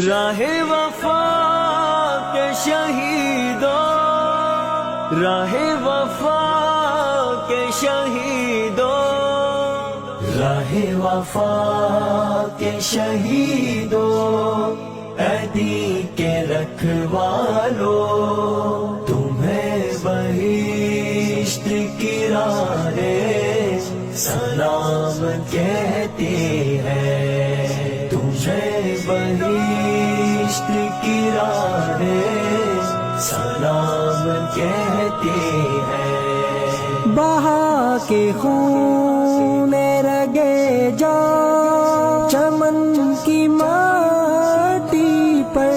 راہ وفا کے شہیدوں، راہ وفا کے شہیدوں، راہ وفا کے شہیدوں، عہدی کے رکھوالو، تمہیں بہشت کی راہ سلام کہتی ہے، تمہیں بہشت کی راہ سلام کہتی ہے۔ بہا کے خون رگے جا چمن کی ماٹی پر،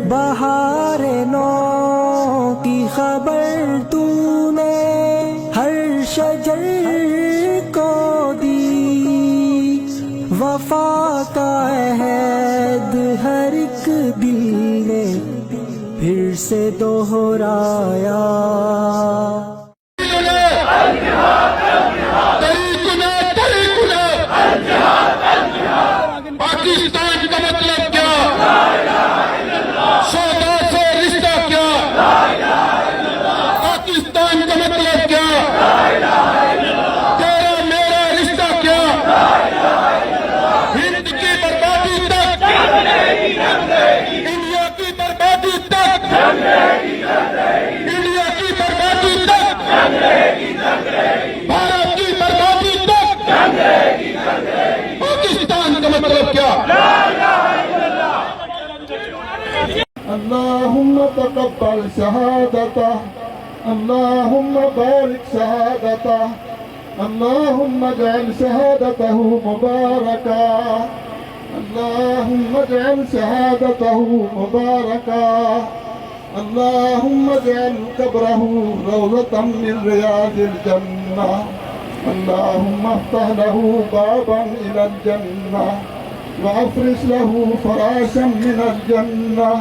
بہار نو کی خبر تو نے ہر شجر کو دی، وفا کا عہد ہر ایک دل نے پھر سے دوہرایا۔ پاکستان کا مطلب کیا؟ سودا سے رشتہ کیا؟ پاکستان کا مطلب کیا؟ تیرا میرا رشتہ کیا؟ ہند کی بربادی تک، انڈیا کی بربادی تک، انڈیا کی بربادی تک، بھارت کی بربادی تک، پاکستان کا مطلب کیا؟ اللهم تقبل شهادته، اللهم بارك شهادته، اللهم اجعل شهادته مباركة، اللهم اجعل شهادته مباركة، اللهم اجعل قبره روضة من رياض الجنة، اللهم افتح له بابا إلى الجنة، وافرش له فراشا من الجنة،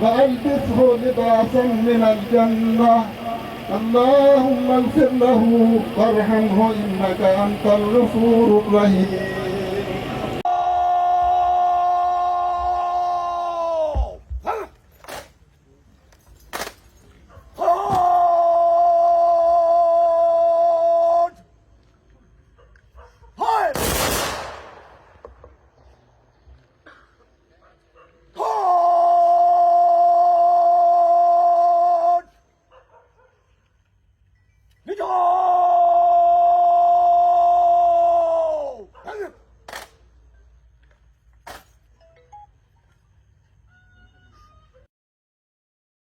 وألبسه لباسا من الجنة، اللهم اغفر له وارحمه إنك أنت الغفور الرحيم۔